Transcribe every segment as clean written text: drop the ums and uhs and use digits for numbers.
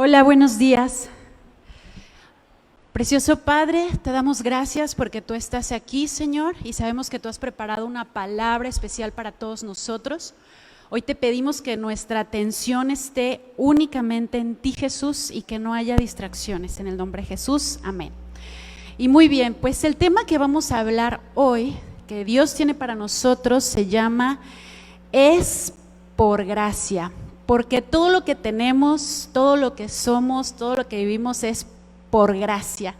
Hola, buenos días. Precioso Padre, te damos gracias porque tú estás aquí, Señor, y sabemos que tú has preparado una palabra especial para todos nosotros. Hoy te pedimos que nuestra atención esté únicamente en ti, Jesús, y que no haya distracciones. En el nombre de Jesús, amén. Y muy bien, pues el tema que vamos a hablar hoy, que Dios tiene para nosotros, se llama Es por gracia. Porque todo lo que tenemos, todo lo que somos, todo lo que vivimos es por gracia.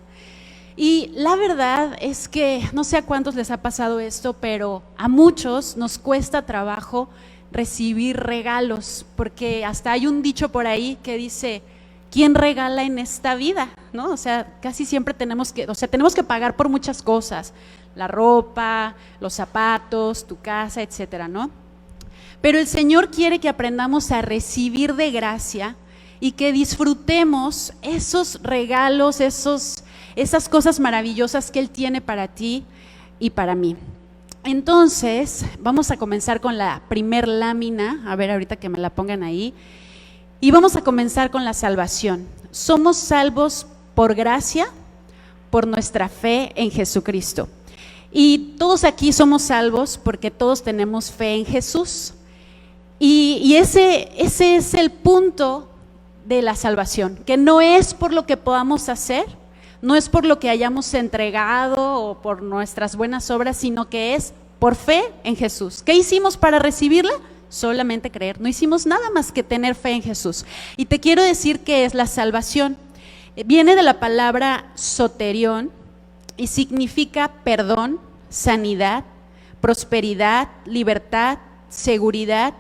Y la verdad es que no sé a cuántos les ha pasado esto, pero a muchos nos cuesta trabajo recibir regalos, porque hasta hay un dicho por ahí que dice, ¿quién regala en esta vida? ¿No? O sea, casi siempre tenemos que pagar por muchas cosas, la ropa, los zapatos, tu casa, etcétera, ¿no? Pero el Señor quiere que aprendamos a recibir de gracia y que disfrutemos esos regalos, esas cosas maravillosas que Él tiene para ti y para mí. Entonces, vamos a comenzar con la primer lámina, a ver ahorita que me la pongan ahí, y vamos a comenzar con la salvación. Somos salvos por gracia, por nuestra fe en Jesucristo. Y todos aquí somos salvos porque todos tenemos fe en Jesús. Y ese es el punto de la salvación, que no es por lo que podamos hacer, no es por lo que hayamos entregado o por nuestras buenas obras, sino que es por fe en Jesús. ¿Qué hicimos para recibirla? Solamente creer, no hicimos nada más que tener fe en Jesús. Y te quiero decir que es la salvación. Viene de la palabra soterión y significa perdón, sanidad, prosperidad, libertad, seguridad,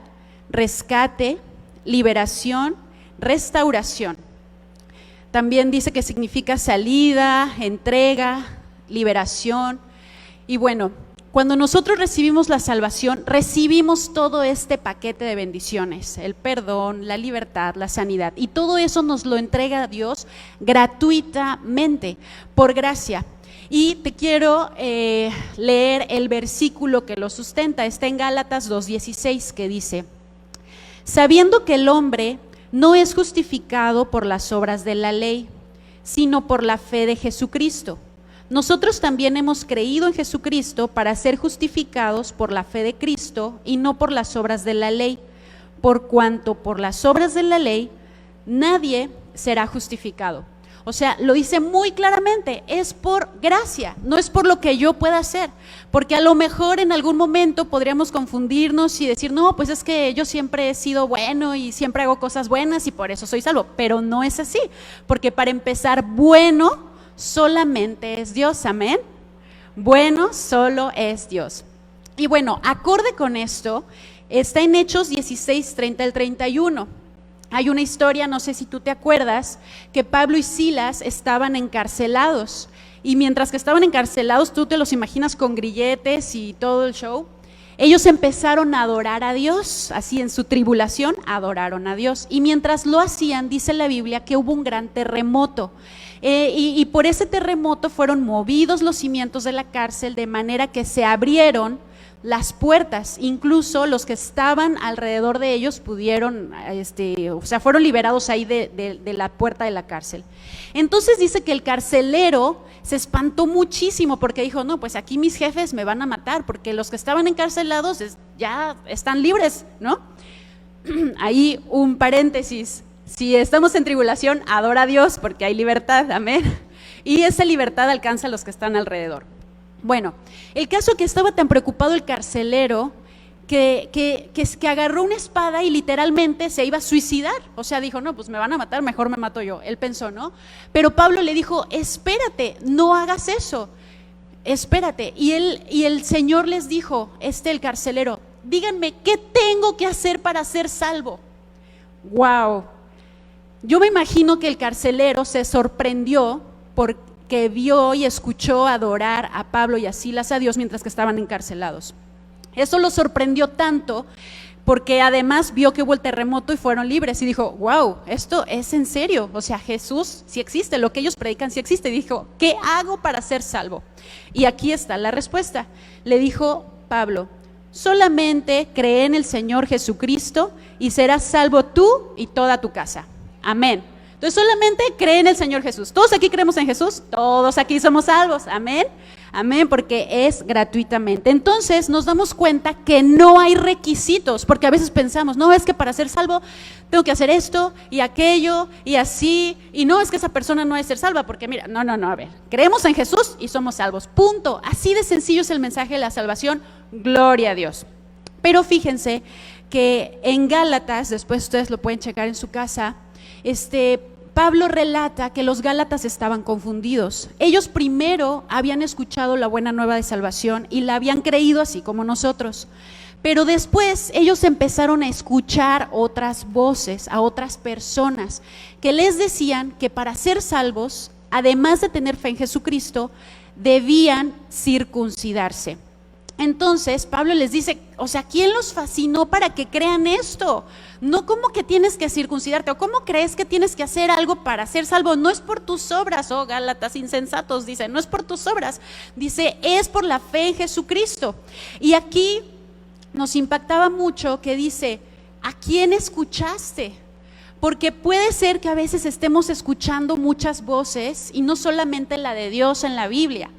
rescate, liberación, restauración. También dice que significa salida, entrega, liberación. Y bueno, cuando nosotros recibimos la salvación, recibimos todo este paquete de bendiciones, el perdón, la libertad, la sanidad. Y todo eso nos lo entrega Dios gratuitamente, por gracia. Y te quiero leer el versículo que lo sustenta. Está en Gálatas 2:16, que dice: sabiendo que el hombre no es justificado por las obras de la ley, sino por la fe de Jesucristo. Nosotros también hemos creído en Jesucristo para ser justificados por la fe de Cristo y no por las obras de la ley, por cuanto por las obras de la ley nadie será justificado. O sea, lo dice muy claramente, es por gracia, no es por lo que yo pueda hacer, porque a lo mejor en algún momento podríamos confundirnos y decir, no, pues es que yo siempre he sido bueno y siempre hago cosas buenas y por eso soy salvo, pero no es así, porque para empezar, bueno solamente es Dios, amén, bueno solo es Dios. Y bueno, acorde con esto, está en Hechos 16, 30 al 31. Hay una historia, no sé si tú te acuerdas, que Pablo y Silas estaban encarcelados, y mientras que estaban encarcelados, tú te los imaginas con grilletes y todo el show, ellos empezaron a adorar a Dios, así en su tribulación adoraron a Dios, y mientras lo hacían, dice la Biblia que hubo un gran terremoto, y por ese terremoto fueron movidos los cimientos de la cárcel, de manera que se abrieron las puertas, incluso los que estaban alrededor de ellos pudieron, fueron liberados ahí de la puerta de la cárcel. Entonces dice que el carcelero se espantó muchísimo porque dijo, no, pues aquí mis jefes me van a matar, porque los que estaban encarcelados ya están libres, ¿no? Ahí un paréntesis, si estamos en tribulación, adora a Dios porque hay libertad, amén, y esa libertad alcanza a los que están alrededor. Bueno, el caso que estaba tan preocupado el carcelero que agarró una espada y literalmente se iba a suicidar. O sea, dijo, no, pues me van a matar, mejor me mato yo. Él pensó, ¿no? Pero Pablo le dijo, espérate, no hagas eso, espérate. Y el Señor les dijo, el carcelero, díganme, ¿qué tengo que hacer para ser salvo? Wow. Yo me imagino que el carcelero se sorprendió porque vio y escuchó adorar a Pablo y a Silas a Dios mientras que estaban encarcelados. Eso lo sorprendió tanto porque además vio que hubo el terremoto y fueron libres y dijo, wow, esto es en serio, o sea, Jesús sí existe, lo que ellos predican sí existe. Y dijo, ¿qué hago para ser salvo? Y aquí está la respuesta. Le dijo Pablo, solamente cree en el Señor Jesucristo y serás salvo tú y toda tu casa. Amén. Entonces solamente cree en el Señor Jesús. ¿Todos aquí creemos en Jesús? Todos aquí somos salvos, amén. Amén, porque es gratuitamente. Entonces nos damos cuenta que no hay requisitos, porque a veces pensamos, no, es que para ser salvo tengo que hacer esto y aquello y así, y no, es que esa persona no es ser salva, porque mira, no, a ver, creemos en Jesús y somos salvos, punto. Así de sencillo es el mensaje de la salvación, gloria a Dios. Pero fíjense que en Gálatas, después ustedes lo pueden checar en su casa, Pablo relata que los gálatas estaban confundidos. Ellos primero habían escuchado la buena nueva de salvación y la habían creído así como nosotros. Pero después ellos empezaron a escuchar otras voces, a otras personas que les decían que para ser salvos, además de tener fe en Jesucristo, debían circuncidarse. Entonces Pablo les dice, o sea, ¿quién los fascinó para que crean esto? No como que tienes que circuncidarte, o cómo crees que tienes que hacer algo para ser salvo. No es por tus obras, oh Gálatas insensatos, dice, no es por tus obras, dice, es por la fe en Jesucristo. Y aquí nos impactaba mucho que dice, ¿a quién escuchaste? Porque puede ser que a veces estemos escuchando muchas voces y no solamente la de Dios en la Biblia.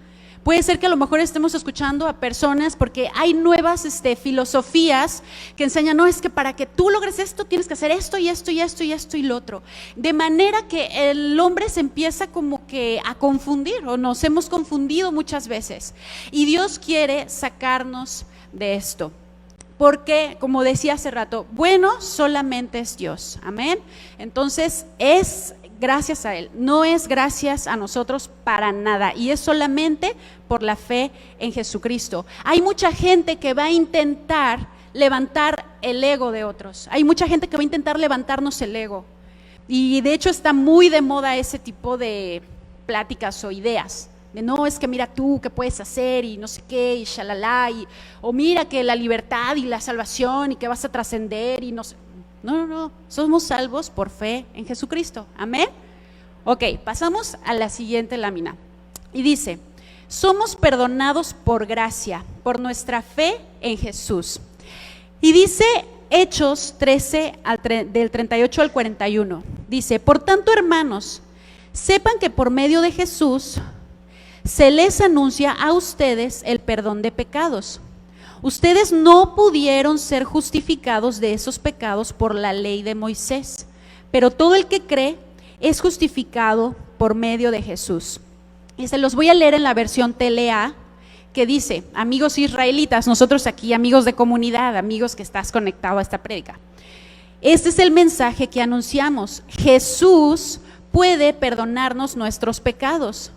Puede ser que a lo mejor estemos escuchando a personas porque hay nuevas filosofías que enseñan, no, es que para que tú logres esto tienes que hacer esto y esto y esto y esto y lo otro. De manera que el hombre se empieza como que a confundir, o nos hemos confundido muchas veces. Y Dios quiere sacarnos de esto. Porque, como decía hace rato, bueno solamente es Dios, amén. Entonces es gracias a Él, no es gracias a nosotros para nada, y es solamente por la fe en Jesucristo. Hay mucha gente que va a intentar levantar el ego de otros, hay mucha gente que va a intentar levantarnos el ego, y de hecho está muy de moda ese tipo de pláticas o ideas. De no, es que mira tú qué puedes hacer y no sé qué y shalala, o mira que la libertad y la salvación y que vas a trascender y no sé. No, somos salvos por fe en Jesucristo, amén. Ok, pasamos a la siguiente lámina y dice, somos perdonados por gracia, por nuestra fe en Jesús. Y dice Hechos 13 del 38 al 41, dice, por tanto hermanos, sepan que por medio de Jesús se les anuncia a ustedes el perdón de pecados. Ustedes no pudieron ser justificados de esos pecados por la ley de Moisés, pero todo el que cree es justificado por medio de Jesús. Y se los voy a leer en la versión TLA, que dice, amigos israelitas, nosotros aquí, amigos de comunidad, amigos que estás conectado a esta prédica. Este es el mensaje que anunciamos. Jesús puede perdonarnos nuestros pecados.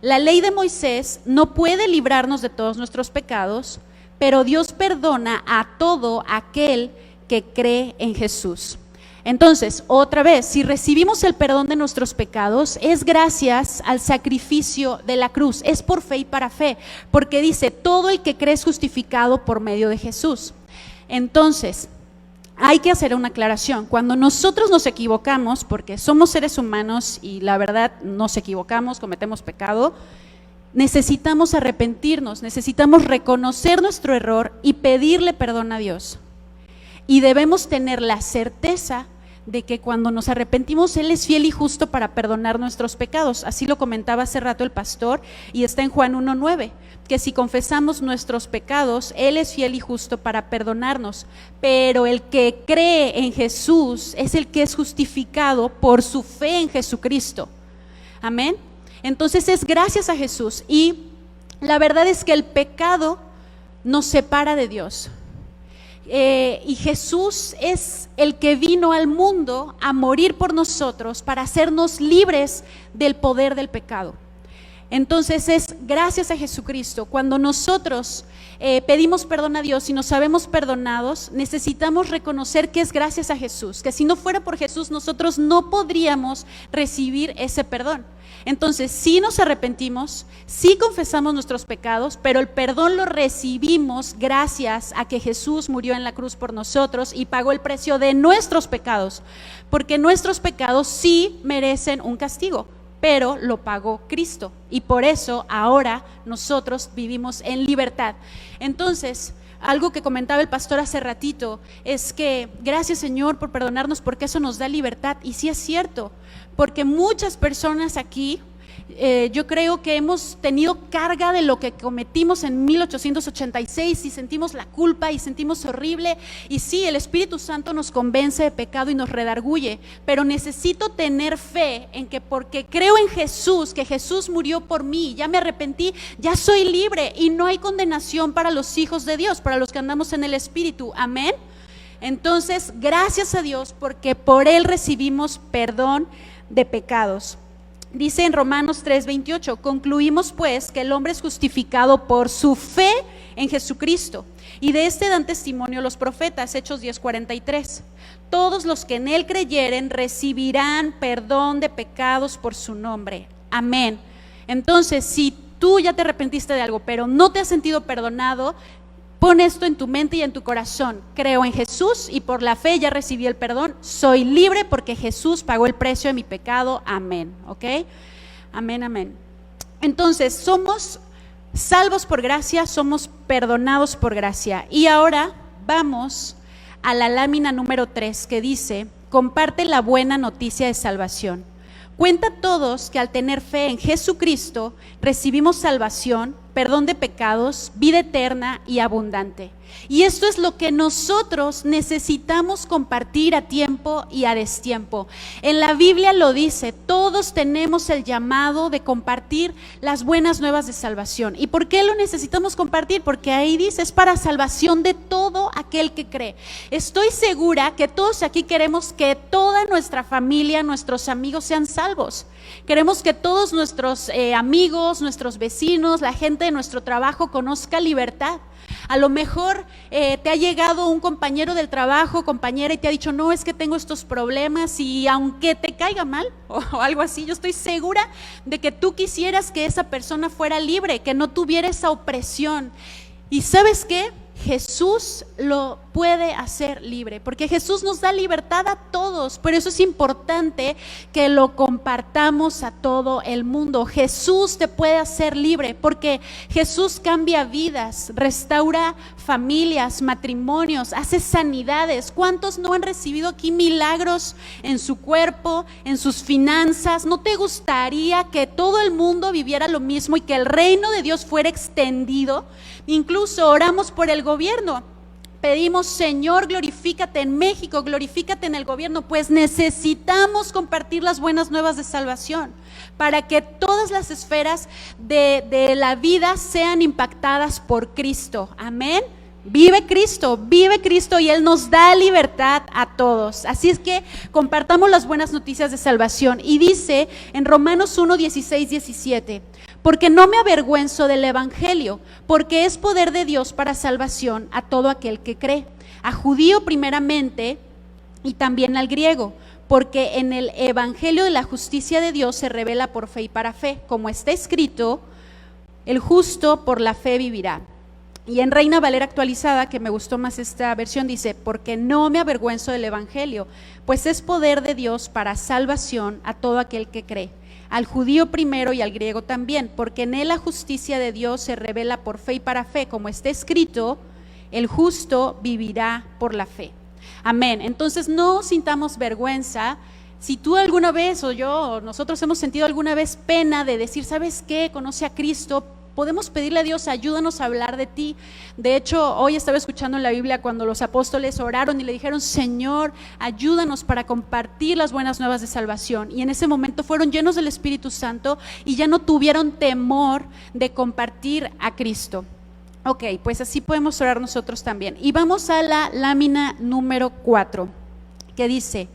La ley de Moisés no puede librarnos de todos nuestros pecados, pero Dios perdona a todo aquel que cree en Jesús. Entonces, otra vez, si recibimos el perdón de nuestros pecados, es gracias al sacrificio de la cruz, es por fe y para fe, porque dice, todo el que cree es justificado por medio de Jesús. Entonces, hay que hacer una aclaración. Cuando nosotros nos equivocamos, porque somos seres humanos y la verdad nos equivocamos, cometemos pecado, necesitamos arrepentirnos, necesitamos reconocer nuestro error y pedirle perdón a Dios. Y debemos tener la certeza de que cuando nos arrepentimos, Él es fiel y justo para perdonar nuestros pecados. Así lo comentaba hace rato el pastor y está en Juan 1:9, que si confesamos nuestros pecados, Él es fiel y justo para perdonarnos. Pero el que cree en Jesús es el que es justificado por su fe en Jesucristo. Amén. Entonces es gracias a Jesús, y la verdad es que el pecado nos separa de Dios, y Jesús es el que vino al mundo a morir por nosotros para hacernos libres del poder del pecado. Entonces es gracias a Jesucristo. Cuando nosotros pedimos perdón a Dios y nos sabemos perdonados, necesitamos reconocer que es gracias a Jesús, que si no fuera por Jesús nosotros no podríamos recibir ese perdón. Entonces sí nos arrepentimos, sí confesamos nuestros pecados, pero el perdón lo recibimos gracias a que Jesús murió en la cruz por nosotros y pagó el precio de nuestros pecados, porque nuestros pecados sí merecen un castigo, pero lo pagó Cristo, y por eso ahora nosotros vivimos en libertad. Entonces, algo que comentaba el pastor hace ratito, es que gracias Señor por perdonarnos porque eso nos da libertad. Y sí es cierto, porque muchas personas aquí, yo creo que hemos tenido carga de lo que cometimos en 1886 y sentimos la culpa y sentimos horrible, y sí, el Espíritu Santo nos convence de pecado y nos redarguye, pero necesito tener fe en que porque creo en Jesús, que Jesús murió por mí, ya me arrepentí, ya soy libre y no hay condenación para los hijos de Dios, para los que andamos en el Espíritu, amén. Entonces, gracias a Dios porque por Él recibimos perdón de pecados. Dice en Romanos 3:28, concluimos pues que el hombre es justificado por su fe en Jesucristo, y de este dan testimonio los profetas, Hechos 10:43. Todos los que en él creyeren recibirán perdón de pecados por su nombre. Amén. Entonces, si tú ya te arrepentiste de algo, pero no te has sentido perdonado, pon esto en tu mente y en tu corazón. Creo en Jesús y por la fe ya recibí el perdón. Soy libre porque Jesús pagó el precio de mi pecado. Amén. ¿Ok? Amén, amén. Entonces, somos salvos por gracia, somos perdonados por gracia. Y ahora vamos a la lámina número 3 que dice, comparte la buena noticia de salvación. Cuenta a todos que al tener fe en Jesucristo recibimos salvación, perdón de pecados, vida eterna y abundante. Y esto es lo que nosotros necesitamos compartir a tiempo y a destiempo. En la Biblia lo dice, todos tenemos el llamado de compartir las buenas nuevas de salvación. ¿Y por qué lo necesitamos compartir? Porque ahí dice, es para salvación de todo aquel que cree. Estoy segura que todos aquí queremos que toda nuestra familia, nuestros amigos sean salvos. Queremos que todos nuestros amigos, nuestros vecinos, la gente de nuestro trabajo conozca libertad. A lo mejor te ha llegado un compañero del trabajo, compañera, y te ha dicho, no, es que tengo estos problemas, y aunque te caiga mal o algo así, yo estoy segura de que tú quisieras que esa persona fuera libre, que no tuviera esa opresión. ¿Y sabes qué? Jesús lo puede hacer libre, porque Jesús nos da libertad a todos. Por eso es importante que lo compartamos a todo el mundo. Jesús te puede hacer libre, porque Jesús cambia vidas, restaura familias, matrimonios, hace sanidades. ¿Cuántos no han recibido aquí milagros en su cuerpo, en sus finanzas? ¿No te gustaría que todo el mundo viviera lo mismo y que el reino de Dios fuera extendido? Incluso oramos por el gobierno, pedimos, Señor, glorifícate en México, glorifícate en el gobierno, pues necesitamos compartir las buenas nuevas de salvación para que todas las esferas de la vida sean impactadas por Cristo. Amén. Vive Cristo y Él nos da libertad a todos. Así es que compartamos las buenas noticias de salvación. Y dice en Romanos 1:16-17, porque no me avergüenzo del evangelio, porque es poder de Dios para salvación a todo aquel que cree, a judío primeramente y también al griego, porque en el evangelio de la justicia de Dios se revela por fe y para fe, como está escrito, el justo por la fe vivirá. Y en Reina Valera actualizada, que me gustó más esta versión, dice, porque no me avergüenzo del evangelio, pues es poder de Dios para salvación a todo aquel que cree, al judío primero y al griego también, porque en él la justicia de Dios se revela por fe y para fe, como está escrito, el justo vivirá por la fe. Amén. Entonces no sintamos vergüenza. Si tú alguna vez o yo o nosotros hemos sentido alguna vez pena de decir, ¿sabes qué? Conoce a Cristo, podemos pedirle a Dios, ayúdanos a hablar de ti. De hecho, hoy estaba escuchando en la Biblia cuando los apóstoles oraron y le dijeron, Señor, ayúdanos para compartir las buenas nuevas de salvación. Y en ese momento fueron llenos del Espíritu Santo y ya no tuvieron temor de compartir a Cristo. Ok, pues así podemos orar nosotros también. Y vamos a la lámina número 4, que dice,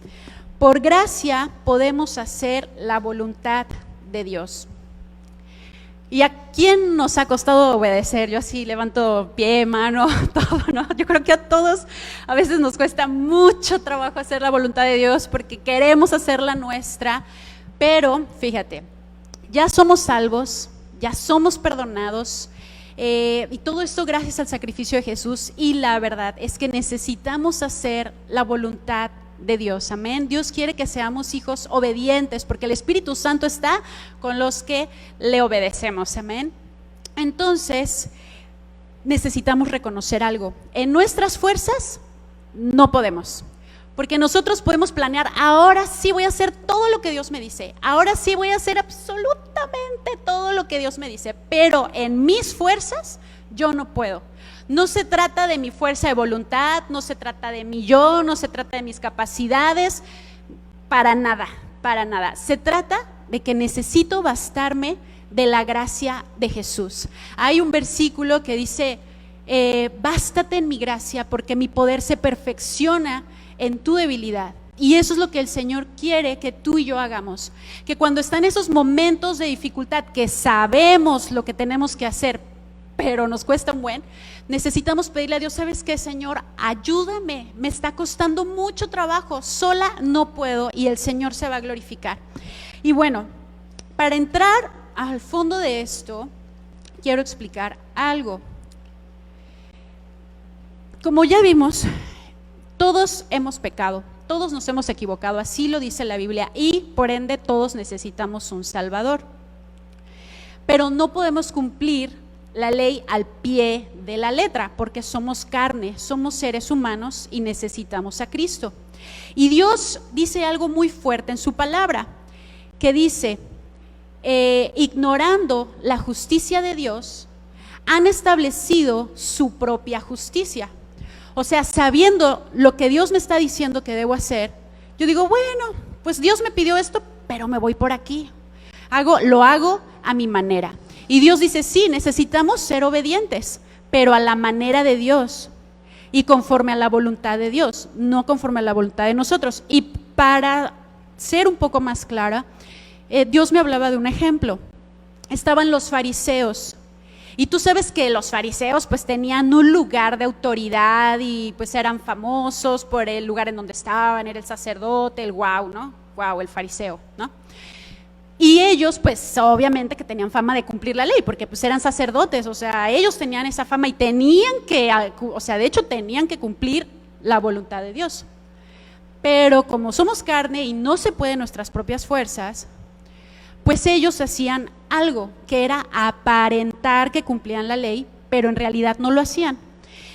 por gracia podemos hacer la voluntad de Dios. ¿Y a quién nos ha costado obedecer? Yo así levanto pie, mano, todo, ¿no? Yo creo que a todos a veces nos cuesta mucho trabajo hacer la voluntad de Dios porque queremos hacerla nuestra, pero fíjate, ya somos salvos, ya somos perdonados, y todo esto gracias al sacrificio de Jesús, y la verdad es que necesitamos hacer la voluntad de Dios, amén. Dios quiere que seamos hijos obedientes porque el Espíritu Santo está con los que le obedecemos, amén. Entonces, necesitamos reconocer algo. En nuestras fuerzas no podemos. Porque nosotros podemos planear, ahora sí voy a hacer todo lo que Dios me dice, ahora sí voy a hacer absolutamente todo lo que Dios me dice, pero en mis fuerzas yo no puedo. No se trata de mi fuerza de voluntad, no se trata de mi yo, no se trata de mis capacidades, para nada, para nada. Se trata de que necesito bastarme de la gracia de Jesús. Hay un versículo que dice, bástate en mi gracia porque mi poder se perfecciona en tu debilidad. Y eso es lo que el Señor quiere que tú y yo hagamos, que cuando están esos momentos de dificultad que sabemos lo que tenemos que hacer, pero nos cuesta un buen, necesitamos pedirle a Dios, ¿sabes qué, Señor? Ayúdame, me está costando mucho trabajo, sola no puedo, y el Señor se va a glorificar. Y bueno, para entrar al fondo de esto, quiero explicar algo. Como ya vimos, todos hemos pecado, todos nos hemos equivocado, así lo dice la Biblia, y por ende todos necesitamos un Salvador. Pero no podemos cumplir la ley al pie de la letra, porque somos carne, somos seres humanos y necesitamos a Cristo. Y Dios dice algo muy fuerte en su palabra, que dice, ignorando la justicia de Dios, han establecido su propia justicia. O sea, sabiendo lo que Dios me está diciendo que debo hacer, yo digo, bueno, pues Dios me pidió esto, pero me voy por aquí. Lo hago a mi manera. Y Dios dice, sí, necesitamos ser obedientes, pero a la manera de Dios y conforme a la voluntad de Dios, no conforme a la voluntad de nosotros. Y para ser un poco más clara, Dios me hablaba de un ejemplo. Estaban los fariseos. Y tú sabes que los fariseos pues tenían un lugar de autoridad y pues eran famosos por el lugar en donde estaban, era el sacerdote, el guau, ¿no? Guau, el fariseo, ¿no? Y ellos pues obviamente que tenían fama de cumplir la ley, porque pues eran sacerdotes, o sea, ellos tenían esa fama y tenían que, o sea, de hecho tenían que cumplir la voluntad de Dios. Pero como somos carne y no se puede en nuestras propias fuerzas, pues ellos hacían algo que era aparentar que cumplían la ley, pero en realidad no lo hacían.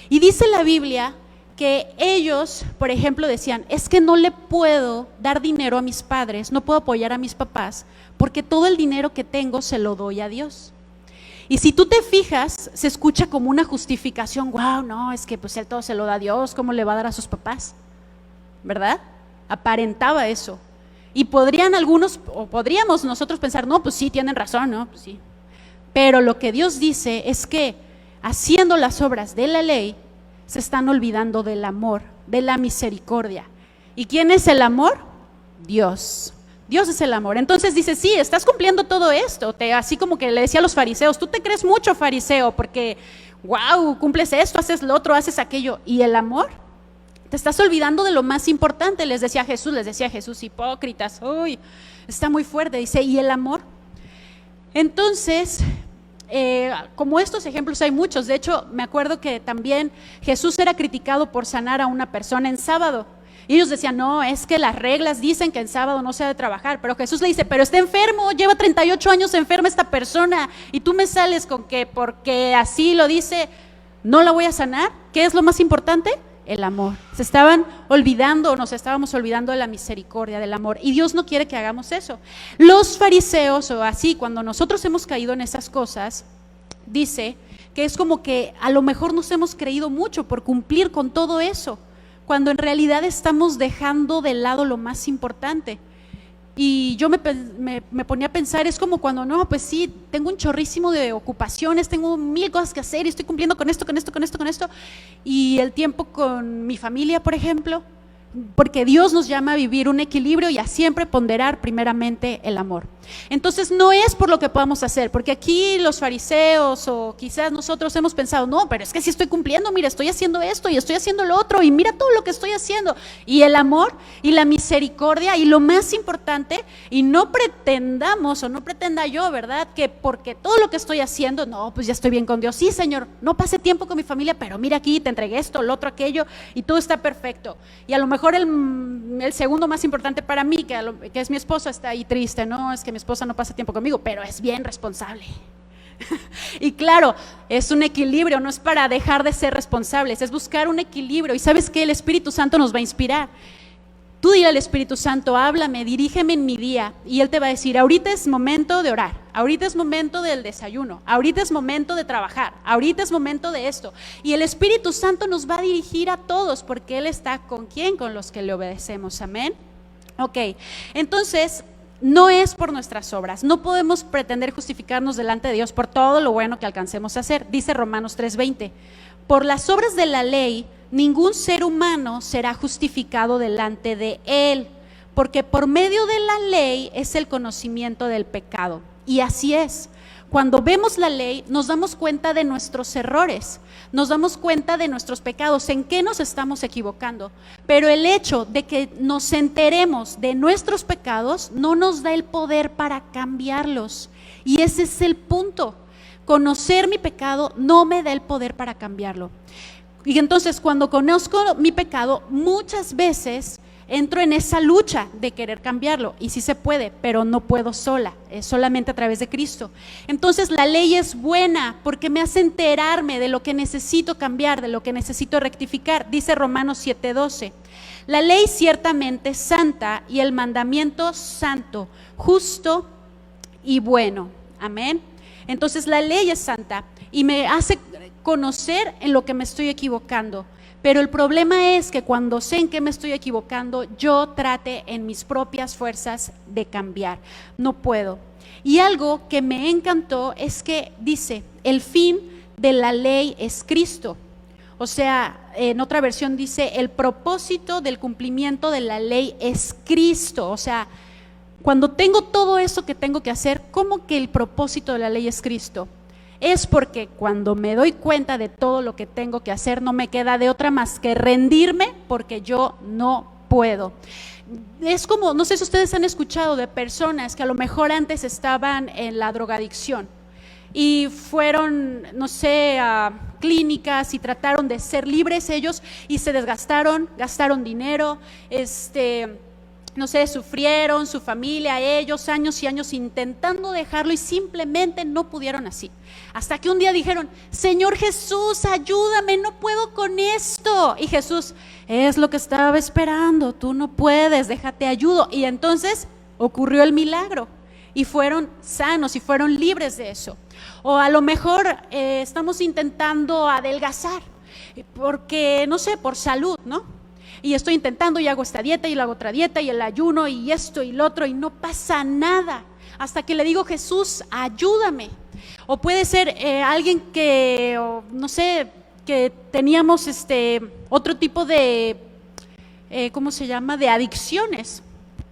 Y dice la Biblia que ellos, por ejemplo, decían, es que no le puedo dar dinero a mis padres, no puedo apoyar a mis papás, porque todo el dinero que tengo se lo doy a Dios. Y si tú te fijas, se escucha como una justificación, wow, no, es que pues él todo se lo da a Dios, ¿cómo le va a dar a sus papás? ¿Verdad? Aparentaba eso. Y podríamos nosotros pensar, no, pues sí, tienen razón, ¿no? Pues sí. Pero lo que Dios dice es que haciendo las obras de la ley, se están olvidando del amor, de la misericordia. ¿Y quién es el amor? Dios. Dios es el amor. Entonces dice, sí, estás cumpliendo todo esto. Así como que le decía a los fariseos, tú te crees mucho fariseo porque, wow, cumples esto, haces lo otro, haces aquello. ¿Y el amor? Te estás olvidando de lo más importante, les decía Jesús, hipócritas, uy, está muy fuerte, dice, ¿y el amor? Entonces, como estos ejemplos hay muchos, de hecho, me acuerdo que también Jesús era criticado por sanar a una persona en sábado, y ellos decían, no, es que las reglas dicen que en sábado no se ha de trabajar, pero Jesús le dice, pero está enfermo, lleva 38 años enferma esta persona, y tú me sales con que porque así lo dice, no la voy a sanar. ¿Qué es lo más importante? El amor. Se estaban olvidando, nos estábamos olvidando de la misericordia, del amor, y Dios no quiere que hagamos eso. Los fariseos, o así, cuando nosotros hemos caído en esas cosas, dice que es como que a lo mejor nos hemos creído mucho por cumplir con todo eso, cuando en realidad estamos dejando de lado lo más importante. Y yo me ponía a pensar, es como cuando, no, pues sí, tengo un chorrísimo de ocupaciones, tengo 1000 cosas que hacer y estoy cumpliendo con esto, y el tiempo con mi familia, por ejemplo, porque Dios nos llama a vivir un equilibrio y a siempre ponderar primeramente el amor. Entonces no es por lo que podamos hacer, porque aquí los fariseos o quizás nosotros hemos pensado, no, pero es que si estoy cumpliendo, mira, estoy haciendo esto y estoy haciendo lo otro y mira todo lo que estoy haciendo, y el amor y la misericordia y lo más importante, y no pretendamos o no pretenda yo, ¿verdad? Que porque todo lo que estoy haciendo, no, pues ya estoy bien con Dios, sí, Señor, no pasé tiempo con mi familia, pero mira aquí, te entregué esto, lo otro, aquello, y todo está perfecto. Y a lo mejor el segundo más importante para mí, que es mi esposo, está ahí triste, no, es que mi esposa no pasa tiempo conmigo, pero es bien responsable, Y claro, es un equilibrio, no es para dejar de ser responsables, es buscar un equilibrio. Y ¿sabes qué? El Espíritu Santo nos va a inspirar. Tú dile al Espíritu Santo, háblame, dirígeme en mi día, y Él te va a decir, ahorita es momento de orar, ahorita es momento del desayuno, ahorita es momento de trabajar, ahorita es momento de esto. Y el Espíritu Santo nos va a dirigir a todos, porque Él está ¿con quién? Con los que le obedecemos, amén. Ok, entonces no es por nuestras obras, no podemos pretender justificarnos delante de Dios por todo lo bueno que alcancemos a hacer. Dice Romanos 3:20, por las obras de la ley ningún ser humano será justificado delante de Él, porque por medio de la ley es el conocimiento del pecado. Y así es, cuando vemos la ley nos damos cuenta de nuestros errores, nos damos cuenta de nuestros pecados, en qué nos estamos equivocando. Pero el hecho de que nos enteremos de nuestros pecados no nos da el poder para cambiarlos. Y ese es el punto. Conocer mi pecado no me da el poder para cambiarlo. Y entonces cuando conozco mi pecado, muchas veces entro en esa lucha de querer cambiarlo, y sí se puede, pero no puedo sola, es solamente a través de Cristo. Entonces la ley es buena porque me hace enterarme de lo que necesito cambiar, de lo que necesito rectificar. Dice Romanos 7:12, la ley ciertamente es santa y el mandamiento santo, justo y bueno, amén. Entonces la ley es santa y me hace conocer en lo que me estoy equivocando. Pero el problema es que cuando sé en qué me estoy equivocando, yo trate en mis propias fuerzas de cambiar. No puedo. Y algo que me encantó es que dice, el fin de la ley es Cristo. O sea, en otra versión dice, el propósito del cumplimiento de la ley es Cristo. O sea, cuando tengo todo eso que tengo que hacer, ¿cómo que el propósito de la ley es Cristo? Es porque cuando me doy cuenta de todo lo que tengo que hacer, no me queda de otra más que rendirme, porque yo no puedo. Es como, no sé si ustedes han escuchado de personas que a lo mejor antes estaban en la drogadicción y fueron, no sé, a clínicas y trataron de ser libres ellos y se desgastaron, gastaron dinero, no sé, sufrieron, su familia, ellos, años y años intentando dejarlo y simplemente no pudieron así. Hasta que un día dijeron, Señor Jesús, ayúdame, no puedo con esto. Y Jesús, es lo que estaba esperando, tú no puedes, déjate ayudo. Y entonces ocurrió el milagro y fueron sanos y fueron libres de eso. O a lo mejor estamos intentando adelgazar, porque, no sé, por salud, ¿no? Y estoy intentando y hago esta dieta y hago otra dieta y el ayuno y esto y lo otro y no pasa nada hasta que le digo, Jesús, ayúdame. O puede ser alguien que, no sé, que teníamos otro tipo de, ¿cómo se llama?, de adicciones.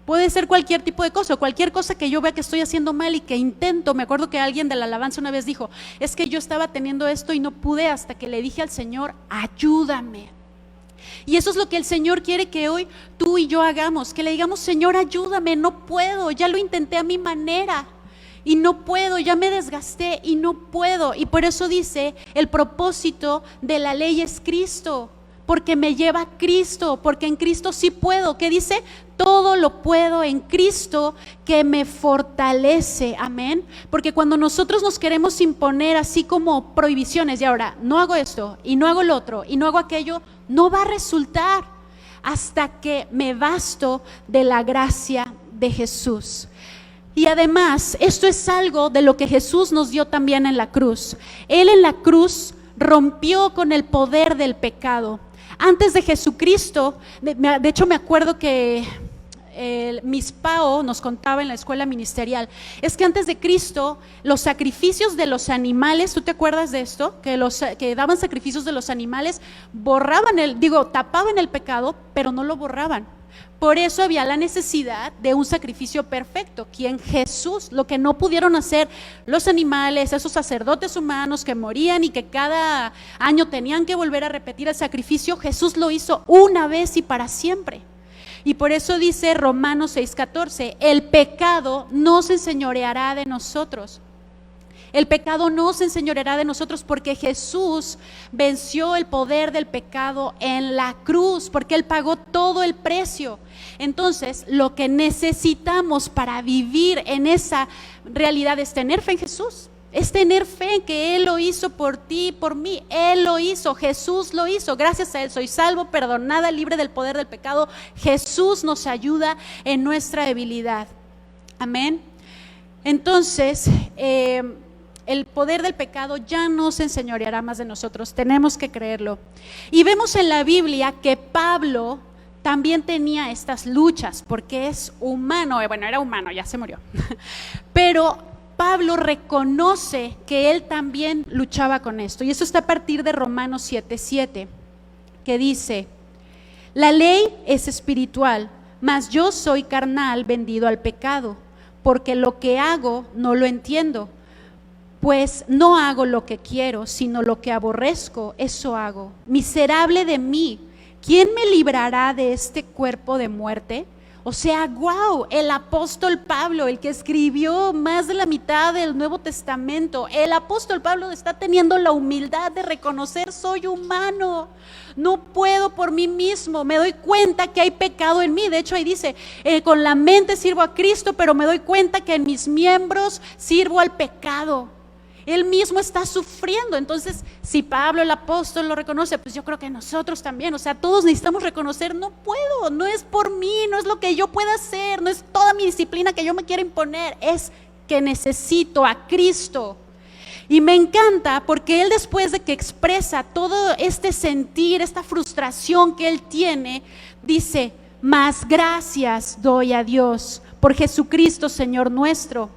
Puede ser cualquier tipo de cosa, cualquier cosa que yo vea que estoy haciendo mal y que intento. Me acuerdo que alguien de la alabanza una vez dijo, es que yo estaba teniendo esto y no pude hasta que le dije al Señor, ayúdame. Y eso es lo que el Señor quiere que hoy tú y yo hagamos, que le digamos, Señor, ayúdame, no puedo, ya lo intenté a mi manera y no puedo, ya me desgasté y no puedo. Y por eso dice, el propósito de la ley es Cristo, porque me lleva a Cristo, porque en Cristo sí puedo. ¿Qué dice? Todo lo puedo en Cristo que me fortalece, amén. Porque cuando nosotros nos queremos imponer así como prohibiciones, y ahora no hago esto y no hago lo otro y no hago aquello, no va a resultar hasta que me basto de la gracia de Jesús. Y además, esto es algo de lo que Jesús nos dio también en la cruz. Él en la cruz rompió con el poder del pecado. Antes de Jesucristo, de hecho me acuerdo que Miss Pao nos contaba en la escuela ministerial, es que antes de Cristo los sacrificios de los animales, ¿tú te acuerdas de esto? Que daban sacrificios de los animales, tapaban el pecado, pero no lo borraban. Por eso había la necesidad de un sacrificio perfecto, quien Jesús, lo que no pudieron hacer los animales, esos sacerdotes humanos que morían y que cada año tenían que volver a repetir el sacrificio, Jesús lo hizo una vez y para siempre. Y por eso dice Romanos 6:14, el pecado no se enseñoreará de nosotros. El pecado no se enseñoreará de nosotros porque Jesús venció el poder del pecado en la cruz, porque Él pagó todo el precio. Entonces, lo que necesitamos para vivir en esa realidad es tener fe en Jesús, es tener fe en que Él lo hizo por ti, por mí. Él lo hizo, Jesús lo hizo. Gracias a Él soy salvo, perdonada, libre del poder del pecado. Jesús nos ayuda en nuestra debilidad. Amén. Entonces, el poder del pecado ya no se enseñoreará más de nosotros, tenemos que creerlo. Y vemos en la Biblia que Pablo también tenía estas luchas, porque es humano, bueno, era humano, ya se murió, pero Pablo reconoce que él también luchaba con esto, y eso está a partir de Romanos 7:7, que dice: la ley es espiritual, mas yo soy carnal, vendido al pecado, porque lo que hago no lo entiendo, pues no hago lo que quiero, sino lo que aborrezco, eso hago. Miserable de mí, ¿quién me librará de este cuerpo de muerte? O sea, wow, el apóstol Pablo, el que escribió más de la mitad del Nuevo Testamento, el apóstol Pablo está teniendo la humildad de reconocer: soy humano, no puedo por mí mismo, me doy cuenta que hay pecado en mí. De hecho ahí dice, con la mente sirvo a Cristo, pero me doy cuenta que en mis miembros sirvo al pecado. Él mismo está sufriendo. Entonces, si Pablo el apóstol lo reconoce, pues yo creo que nosotros también. O sea, todos necesitamos reconocer: no puedo, no es por mí, no es lo que yo pueda hacer, no es toda mi disciplina que yo me quiera imponer, es que necesito a Cristo. Y me encanta porque él, después de que expresa todo este sentir, esta frustración que él tiene, dice: mas gracias doy a Dios por Jesucristo Señor nuestro.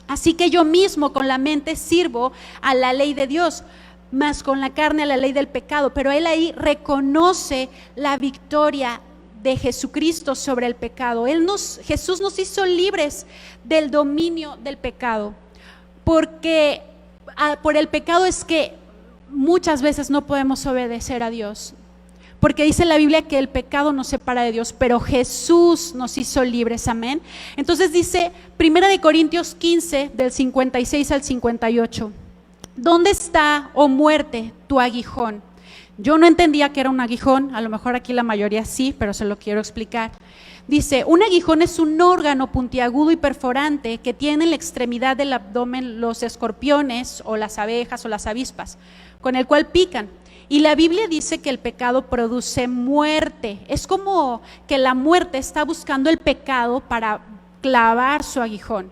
Así que yo mismo con la mente sirvo a la ley de Dios, mas con la carne a la ley del pecado. Pero él ahí reconoce la victoria de Jesucristo sobre el pecado. Jesús nos hizo libres del dominio del pecado, porque por el pecado es que muchas veces no podemos obedecer a Dios. Porque dice la Biblia que el pecado nos separa de Dios, pero Jesús nos hizo libres, amén. Entonces dice 1 Corintios 15, del 56 al 58, ¿dónde está, oh muerte, tu aguijón? Yo no entendía que era un aguijón, a lo mejor aquí la mayoría sí, pero se lo quiero explicar. Dice: un aguijón es un órgano puntiagudo y perforante que tiene en la extremidad del abdomen los escorpiones o las abejas o las avispas, con el cual pican. Y la Biblia dice que el pecado produce muerte. Es como que la muerte está buscando el pecado para clavar su aguijón.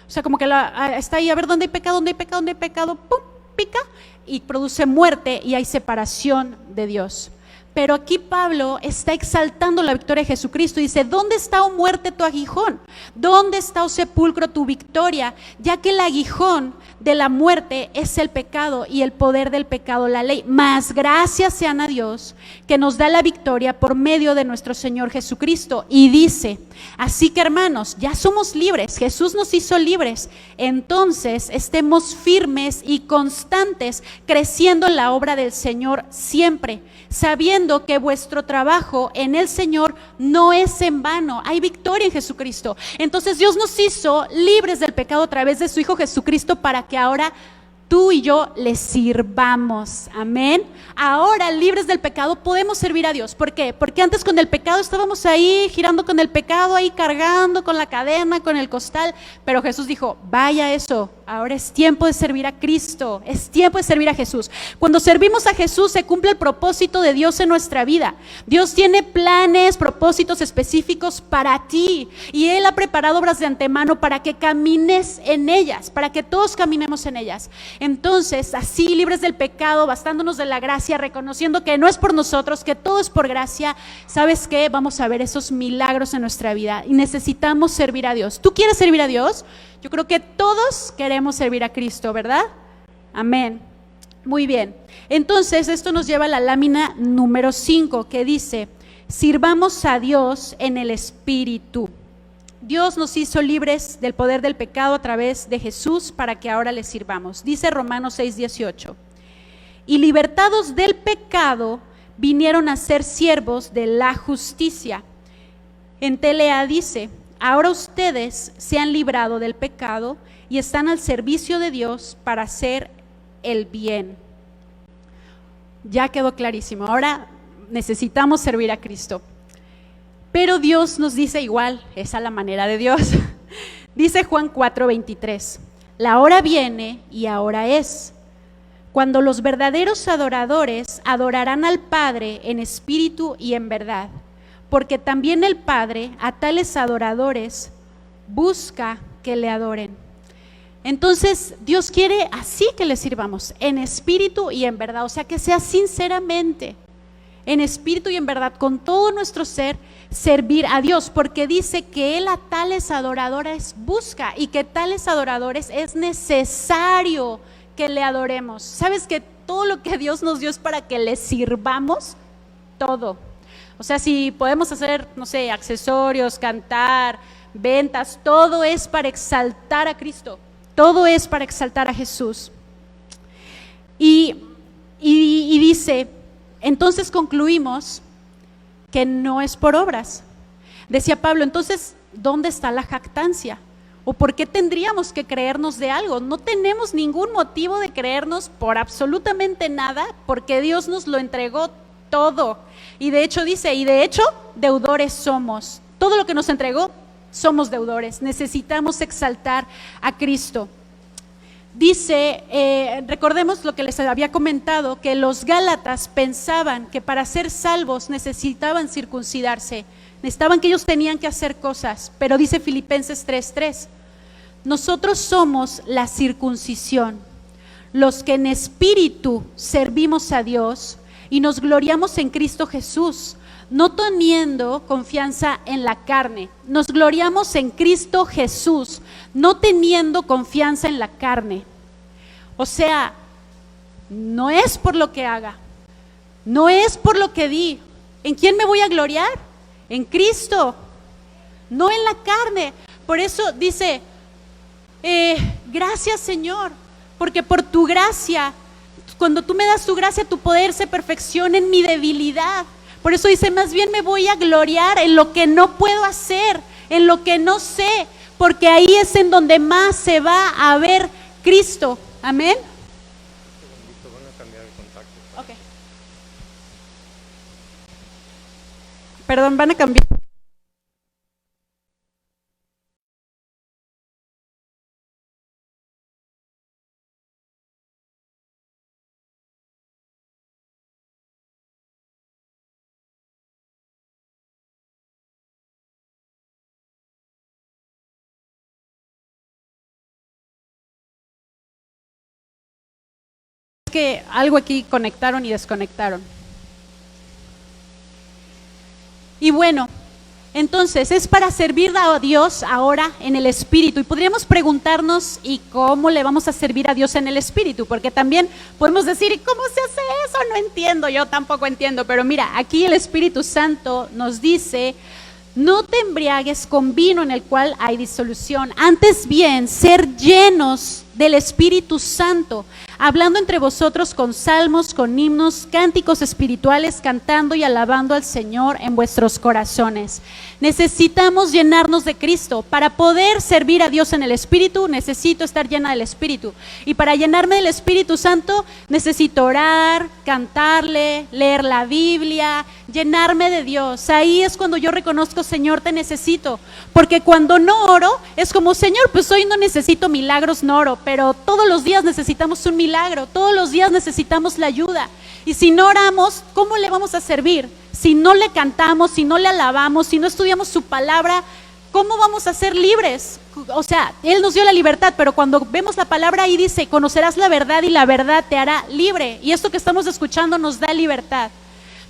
O sea, como que está ahí, a ver dónde hay pecado, dónde hay pecado, dónde hay pecado, pum, pica y produce muerte, y hay separación de Dios. Pero aquí Pablo está exaltando la victoria de Jesucristo y dice: ¿dónde está, oh muerte, tu aguijón? ¿Dónde está, oh sepulcro, tu victoria? Ya que el aguijón de la muerte es el pecado, y el poder del pecado la ley. Mas gracias sean a Dios que nos da la victoria por medio de nuestro Señor Jesucristo. Y dice: así que, hermanos, ya somos libres, Jesús nos hizo libres, entonces estemos firmes y constantes, creciendo en la obra del Señor siempre, sabiendo que vuestro trabajo en el Señor no es en vano. Hay victoria en Jesucristo. Entonces Dios nos hizo libres del pecado a través de su Hijo Jesucristo, para que ahora tú y yo le sirvamos, amén. Ahora, libres del pecado, podemos servir a Dios. ¿Por qué? Porque antes con el pecado estábamos ahí girando con el pecado, ahí cargando con la cadena, con el costal. Pero Jesús dijo: vaya eso, ahora es tiempo de servir a Cristo, es tiempo de servir a Jesús. Cuando servimos a Jesús se cumple el propósito de Dios en nuestra vida. Dios tiene planes, propósitos específicos para ti, y Él ha preparado obras de antemano para que camines en ellas, para que todos caminemos en ellas. Entonces, así, libres del pecado, bastándonos de la gracia, reconociendo que no es por nosotros, que todo es por gracia, ¿sabes qué? Vamos a ver esos milagros en nuestra vida, y necesitamos servir a Dios. ¿Tú quieres servir a Dios? Yo creo que todos queremos servir a Cristo, ¿verdad? Amén. Muy bien. Entonces, esto nos lleva a la lámina número 5, que dice: sirvamos a Dios en el Espíritu. Dios nos hizo libres del poder del pecado a través de Jesús, para que ahora le sirvamos. Dice Romanos 6:18: y libertados del pecado, vinieron a ser siervos de la justicia. En Telea dice: ahora ustedes se han librado del pecado y están al servicio de Dios para hacer el bien. Ya quedó clarísimo. Ahora necesitamos servir a Cristo. Pero Dios nos dice igual, esa es la manera de Dios. Dice Juan 4:23: La hora viene y ahora es, cuando los verdaderos adoradores adorarán al Padre en espíritu y en verdad, porque también el Padre a tales adoradores busca que le adoren. Entonces Dios quiere así que le sirvamos, en espíritu y en verdad, o sea que sea sinceramente, en espíritu y en verdad, con todo nuestro ser, servir a Dios, porque dice que Él a tales adoradores busca y que tales adoradores es necesario que le adoremos. ¿Sabes que todo lo que Dios nos dio es para que le sirvamos? Todo. O sea, si podemos hacer, no sé, accesorios, cantar, ventas, todo es para exaltar a Cristo, todo es para exaltar a Jesús. Y dice, entonces concluimos que no es por obras. Decía Pablo, entonces, ¿dónde está la jactancia? ¿O por qué tendríamos que creernos de algo? No tenemos ningún motivo de creernos por absolutamente nada, porque Dios nos lo entregó todo. Y de hecho dice, deudores somos. Todo lo que nos entregó, somos deudores. Necesitamos exaltar a Cristo. Dice, recordemos lo que les había comentado, que los gálatas pensaban que para ser salvos necesitaban circuncidarse, necesitaban que ellos tenían que hacer cosas, pero dice Filipenses 3:3, nosotros somos la circuncisión, los que en espíritu servimos a Dios y nos gloriamos en Cristo Jesús, no teniendo confianza en la carne. Nos gloriamos en Cristo Jesús, no teniendo confianza en la carne. O sea, no es por lo que haga, no es por lo que di. ¿En quién me voy a gloriar? En Cristo, no en la carne. Por eso dice, gracias Señor, porque por tu gracia, cuando tú me das tu gracia, tu poder se perfecciona en mi debilidad. Por eso dice, más bien me voy a gloriar en lo que no puedo hacer, en lo que no sé, porque ahí es en donde más se va a ver Cristo. Amén. Van a cambiar el contacto. Okay. Perdón, van a cambiar. Que algo aquí conectaron y desconectaron. Y bueno, entonces es para servir a Dios ahora en el Espíritu. Y podríamos preguntarnos, ¿y cómo le vamos a servir a Dios en el Espíritu? Porque también podemos decir, ¿y cómo se hace eso? No entiendo, yo tampoco entiendo. Pero mira, aquí el Espíritu Santo nos dice, no te embriagues con vino en el cual hay disolución, antes bien ser llenos del Espíritu Santo, hablando entre vosotros con salmos, con himnos, cánticos espirituales, cantando y alabando al Señor en vuestros corazones. Necesitamos llenarnos de Cristo. Para poder servir a Dios en el Espíritu, necesito estar llena del Espíritu. Y para llenarme del Espíritu Santo, necesito orar, cantarle, leer la Biblia, llenarme de Dios. Ahí es cuando yo reconozco, Señor, te necesito. Porque cuando no oro, es como, Señor, pues hoy no necesito milagros, no oro, pero todos los días necesitamos un milagro, todos los días necesitamos la ayuda. Y si no oramos, ¿cómo le vamos a servir? Si no le cantamos, si no le alabamos, si no estudiamos su palabra, ¿cómo vamos a ser libres? O sea, Él nos dio la libertad, pero cuando vemos la palabra ahí dice, conocerás la verdad y la verdad te hará libre. Y esto que estamos escuchando nos da libertad.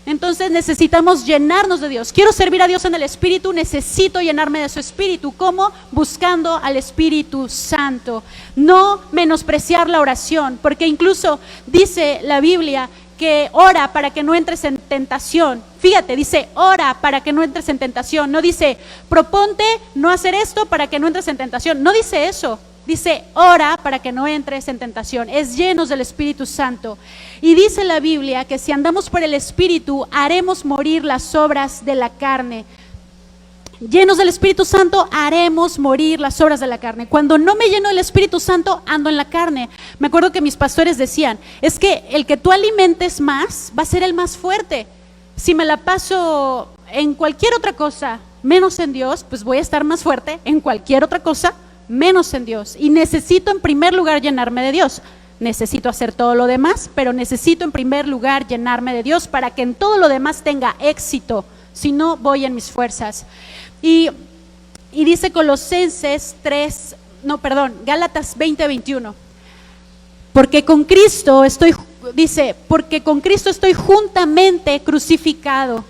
Entonces necesitamos llenarnos de Dios. Quiero servir a Dios en el Espíritu, necesito llenarme de su Espíritu. ¿Cómo? Buscando al Espíritu Santo. No menospreciar la oración, porque incluso dice la Biblia que ora para que no entres en tentación. Fíjate, dice ora para que no entres en tentación. No dice proponte no hacer esto para que no entres en tentación. No dice eso. Dice ora para que no entres en tentación. Es llenos del Espíritu Santo. Y dice la Biblia que si andamos por el Espíritu haremos morir las obras de la carne. Llenos del Espíritu Santo haremos morir las obras de la carne. Cuando no me lleno del Espíritu Santo ando en la carne. Me acuerdo que mis pastores decían, es que el que tú alimentes más va a ser el más fuerte. Si me la paso en cualquier otra cosa menos en Dios, pues voy a estar más fuerte en cualquier otra cosa menos en Dios. Y necesito en primer lugar llenarme de Dios. Necesito hacer todo lo demás, pero necesito en primer lugar llenarme de Dios para que en todo lo demás tenga éxito. Si no, voy en mis fuerzas. Y dice Gálatas 20:21. Porque con Cristo estoy juntamente crucificado.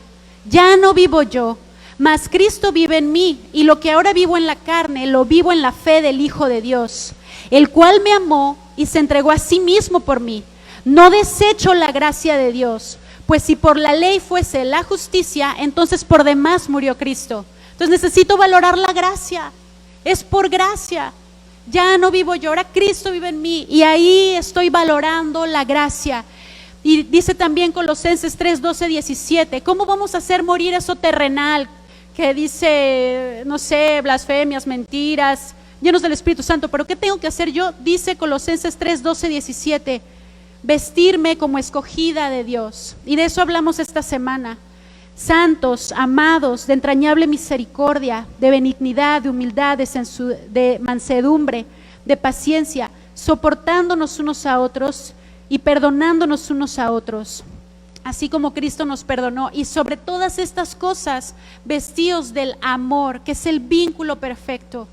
Ya no vivo yo, mas Cristo vive en mí, y lo que ahora vivo en la carne, lo vivo en la fe del Hijo de Dios, el cual me amó y se entregó a sí mismo por mí. No desecho la gracia de Dios, pues si por la ley fuese la justicia, entonces por demás murió Cristo. Entonces necesito valorar la gracia, es por gracia. Ya no vivo yo, ahora Cristo vive en mí, y ahí estoy valorando la gracia. Y dice también Colosenses 3:12-17, ¿cómo vamos a hacer morir eso terrenal? Que dice, no sé, blasfemias, mentiras, llenos del Espíritu Santo. Pero ¿qué tengo que hacer yo? Dice Colosenses 3:12-17, vestirme como escogida de Dios. Y de eso hablamos esta semana. Santos, amados, de entrañable misericordia, de benignidad, de humildad, de mansedumbre, de paciencia, soportándonos unos a otros y perdonándonos unos a otros, así como Cristo nos perdonó. Y sobre todas estas cosas, vestidos del amor, que es el vínculo perfecto.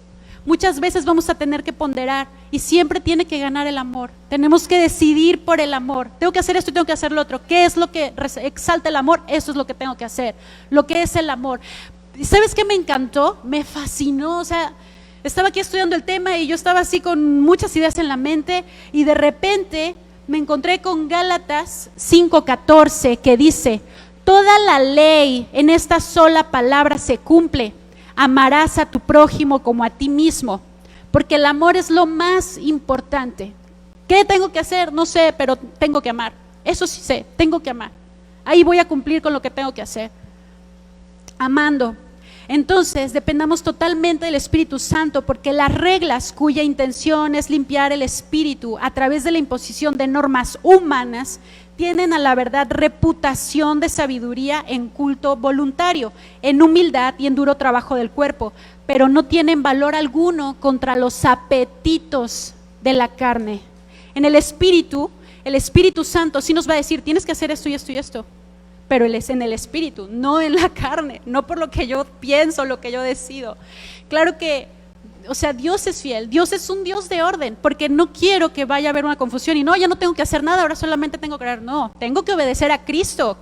Muchas veces vamos a tener que ponderar y siempre tiene que ganar el amor. Tenemos que decidir por el amor. Tengo que hacer esto y tengo que hacer lo otro. ¿Qué es lo que exalta el amor? Eso es lo que tengo que hacer. Lo que es el amor. ¿Sabes qué me encantó? Me fascinó. O sea, estaba aquí estudiando el tema y yo estaba así con muchas ideas en la mente, y de repente me encontré con Gálatas 5:14, que dice: toda la ley en esta sola palabra se cumple. Amarás a tu prójimo como a ti mismo, porque el amor es lo más importante. ¿Qué tengo que hacer? No sé, pero tengo que amar. Eso sí sé, tengo que amar. Ahí voy a cumplir con lo que tengo que hacer, amando. Entonces dependamos totalmente del Espíritu Santo, porque las reglas cuya intención es limpiar el espíritu a través de la imposición de normas humanas tienen a la verdad reputación de sabiduría en culto voluntario, en humildad y en duro trabajo del cuerpo, pero no tienen valor alguno contra los apetitos de la carne. En el Espíritu Santo sí nos va a decir: tienes que hacer esto y esto y esto, pero Él es en el Espíritu, no en la carne, no por lo que yo pienso, lo que yo decido. Claro que, o sea, Dios es fiel, Dios es un Dios de orden, porque no quiero que vaya a haber una confusión y no, ya no tengo que hacer nada, ahora solamente tengo que orar. No, tengo que obedecer a Cristo,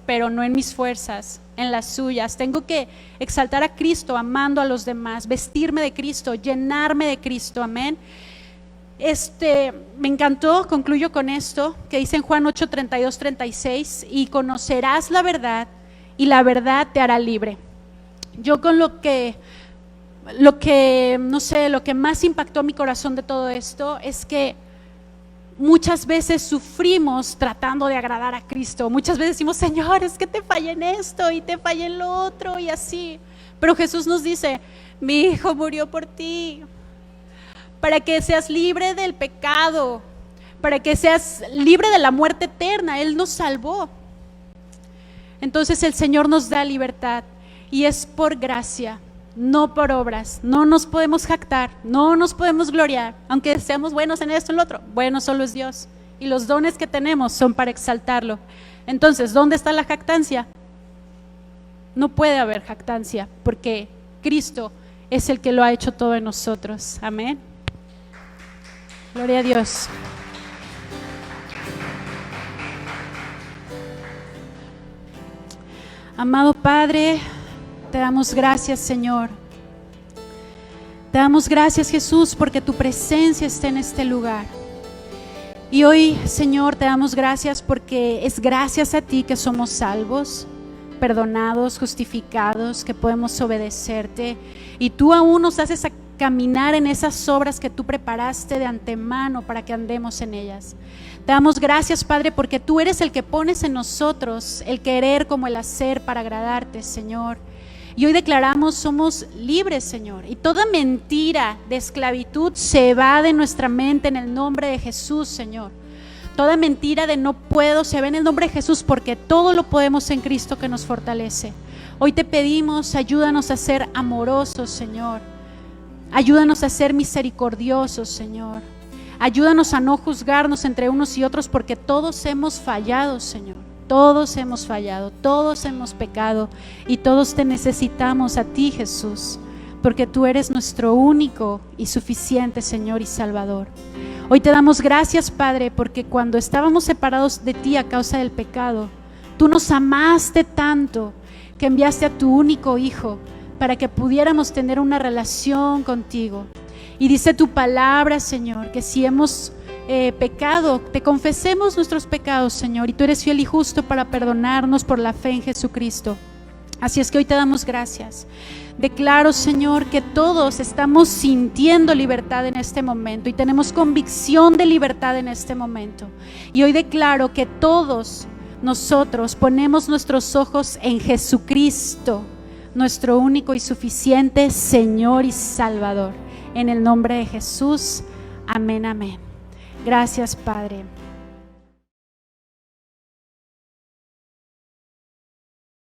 pero no en mis fuerzas, en las suyas. Tengo que exaltar a Cristo, amando a los demás, vestirme de Cristo, llenarme de Cristo, amén. Me encantó, concluyo con esto, que dice en Juan 8:32-36, y conocerás la verdad, y la verdad te hará libre. Yo con lo que más impactó mi corazón de todo esto es que muchas veces sufrimos tratando de agradar a Cristo. Muchas veces decimos: Señor, es que te fallé en esto y te fallé en lo otro y así. Pero Jesús nos dice: mi Hijo murió por ti, para que seas libre del pecado, para que seas libre de la muerte eterna. Él nos salvó. Entonces el Señor nos da libertad, y es por gracia, no por obras. No nos podemos jactar, no nos podemos gloriar, aunque seamos buenos en esto y en lo otro. Bueno solo es Dios, y los dones que tenemos son para exaltarlo. Entonces, ¿dónde está la jactancia? No puede haber jactancia, porque Cristo es el que lo ha hecho todo en nosotros. Amén. Gloria a Dios. Amado Padre, te damos gracias, Señor. Te damos gracias, Jesús, porque tu presencia está en este lugar. Y hoy, Señor, te damos gracias porque es gracias a ti que somos salvos, perdonados, justificados, que podemos obedecerte. Y tú aún nos haces caminar en esas obras que tú preparaste de antemano para que andemos en ellas. Te damos gracias, Padre, porque tú eres el que pones en nosotros el querer como el hacer para agradarte, Señor. Y hoy declaramos: somos libres, Señor, y toda mentira de esclavitud se va de nuestra mente en el nombre de Jesús, Señor. Toda mentira de no puedo se va en el nombre de Jesús, porque todo lo podemos en Cristo que nos fortalece. Hoy te pedimos: ayúdanos a ser amorosos, Señor. Ayúdanos a ser misericordiosos, Señor. Ayúdanos a no juzgarnos entre unos y otros, porque todos hemos fallado, Señor. Todos hemos fallado, todos hemos pecado y todos te necesitamos a ti, Jesús, porque tú eres nuestro único y suficiente Señor y Salvador. Hoy te damos gracias, Padre, porque cuando estábamos separados de ti a causa del pecado, tú nos amaste tanto que enviaste a tu único Hijo para que pudiéramos tener una relación contigo. Y dice tu palabra, Señor, que si hemos pecado, te confesemos nuestros pecados, Señor, y tú eres fiel y justo para perdonarnos por la fe en Jesucristo. Así es que hoy te damos gracias. Declaro, Señor, que todos estamos sintiendo libertad en este momento y tenemos convicción de libertad en este momento. Y hoy declaro que todos nosotros ponemos nuestros ojos en Jesucristo, nuestro único y suficiente Señor y Salvador. En el nombre de Jesús, amén, amén. Gracias, Padre.